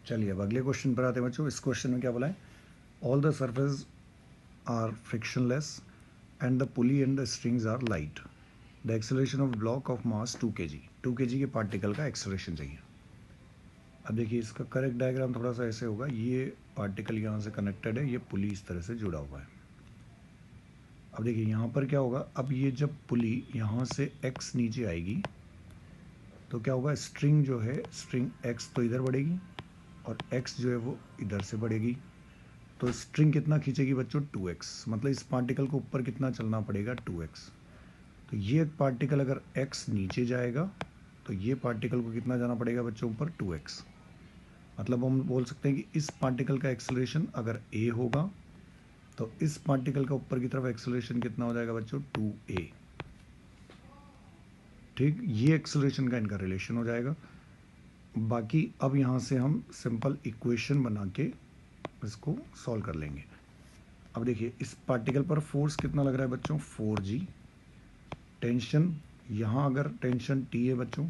चलिए अब अगले क्वेश्चन पर आते हैं बच्चों। इस क्वेश्चन में क्या बोला है, all the surface are frictionless and the pulley and the strings are light. The acceleration of block of mass 2 kg, 2 kg के पार्टिकल का एक्सेलरेशन चाहिए। अब देखिए इसका करेक्ट डायग्राम थोड़ा सा ऐसे होगा, ये पार्टिकल यहाँ से कनेक्टेड है, ये पुली इस तरह से जुड़ा हुआ है। अब देखिए यहाँ पर क्या होगा, अब ये जब पुली यहाँ से x नीचे आएगी तो क्या होगा, स्ट्रिंग जो है, स्ट्रिंग x तो इधर बढ़ेगी और x जो है वो इधर से बढ़ेगी। तो स्ट्रिंग कितना खींचेगी बच्चों, 2x, मतलब इस पार्टिकल को ऊपर कितना चलना पड़ेगा, 2x। तो ये पार्टिकल अगर x नीचे जाएगा तो ये पार्टिकल को कितना जाना पड़ेगा बच्चों, ऊपर 2x। मतलब हम बोल सकते हैं कि इस पार्टिकल का एक्सेलरेशन अगर a होगा तो इस पार्टिकल का ऊपर की तरफ एक्सेलरेशन कितना हो जाएगा बच्चों, 2a। ठीक, ये एक्सेलरेशन का इनका रिलेशन हो जाएगा। बाकी अब यहाँ से हम सिंपल इक्वेशन बना के इसको सॉल्व कर लेंगे। अब देखिए इस पार्टिकल पर फोर्स कितना लग रहा है बच्चों, 4g। टेंशन, यहाँ अगर टेंशन T है बच्चों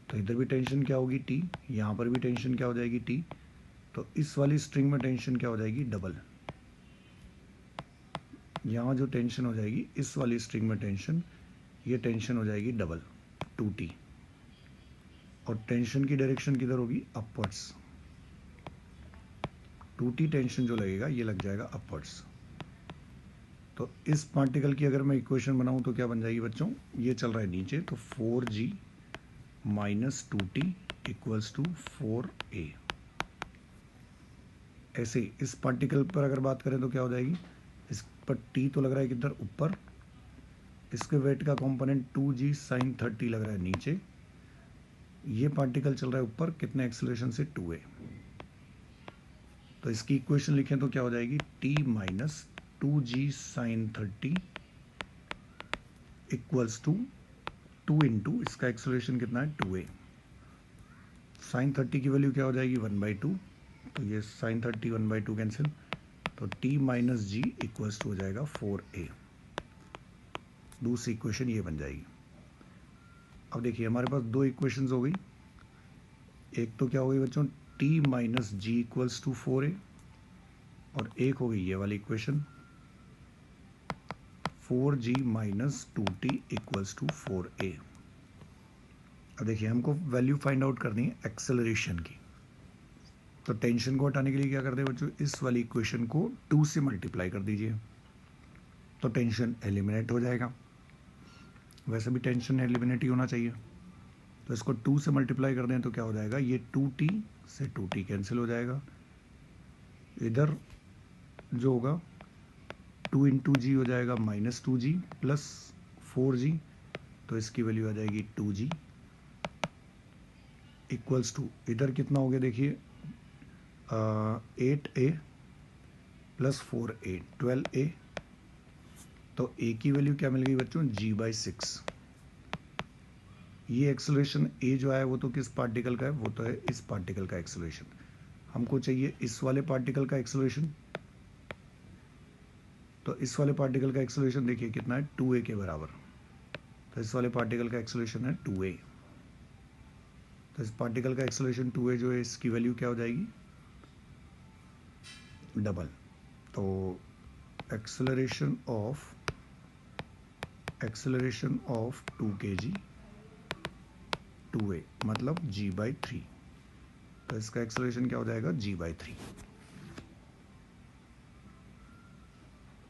तो इधर भी टेंशन क्या होगी, T। यहाँ पर भी टेंशन क्या हो जाएगी, T। तो इस वाली स्ट्रिंग में टेंशन क्या हो जाएगी, डबल। यहाँ जो टेंशन हो जाएगी इस वाली स्ट्रिंग में टेंशन, ये टेंशन हो जाएगी डबल, 2T। और टेंशन की डायरेक्शन किधर होगी, अपवर्ड्स। 2T टेंशन जो लगेगा ये लग जाएगा अपवर्ड्स। तो इस पार्टिकल की अगर मैं इक्वेशन बनाऊं तो क्या बन जाएगी बच्चों, ये चल रहा है नीचे तो 4g minus 2T equals to 4a। ऐसे इस पार्टिकल पर अगर बात करें तो क्या हो जाएगी, इस पर T तो लग रहा है किधर, ऊपर। इसके वेट का कंपोनेंट 2g साइन 30 लग रहा है नीचे। ये पार्टिकल चल रहा है ऊपर, कितने एक्सेलरेशन से, 2a। तो इसकी इक्वेशन लिखें तो क्या हो जाएगी, T minus 2g sine 30 equals to 2 into इसका एक्सेलरेशन कितना है, 2a। साइन 30 की वैल्यू क्या हो जाएगी, 1/2। तो ये साइन 30 1/2 कैंसिल, तो T minus g equals to हो जाएगा 4a। दूसरी इक्वेशन ये बन जाएगी। अब देखिए हमारे पास दो इक्वेशंस हो गई। एक तो क्या हो गई बच्चों, T minus g equals to 4a, और एक हो गई ये वाली equation 4g minus 2T equals to 4a। अब देखिए हमको वैल्यू फाइंड आउट करनी है एक्सेलरेशन की। तो टेंशन को हटाने के लिए क्या करते हैं बच्चों, इस वाली इक्वेशन को 2 से मल्टीप्लाई कर दीजिए तो टेंशन एलिमिनेट हो जाएगा। वैसे भी टेंशन एलिमिनेट ही होना चाहिए। तो इसको 2 से मल्टीप्लाई कर दें तो क्या हो जाएगा, ये 2T से 2T कैंसिल हो जाएगा। इधर जो होगा 2 इंटू जी हो जाएगा माइनस 2g प्लस 4g, तो इसकी वैल्यू आ जाएगी 2g इक्वल्स टू, इधर कितना हो गया देखिए, 8a प्लस 4a 12a। तो a की वैल्यू क्या मिल गई बच्चों, g/6। ये एक्सेलरेशन a जो है वो तो किस पार्टिकल का है, वो तो है इस पार्टिकल का एक्सेलरेशन। हमको चाहिए इस वाले पार्टिकल का एक्सेलरेशन। तो इस वाले पार्टिकल का एक्सेलरेशन देखिए कितना है, 2a के बराबर। तो इस वाले पार्टिकल का एक्सेलरेशन है 2a। तो इस पार्टिकल का एक्सेलरेशन 2a जो है, इसकी वैल्यू क्या हो जाएगी, डबल। तो एक्सेलरेशन ऑफ 2 kg 2a मतलब g/3। तो इसका एक्सेलरेशन क्या हो जाएगा, g/3।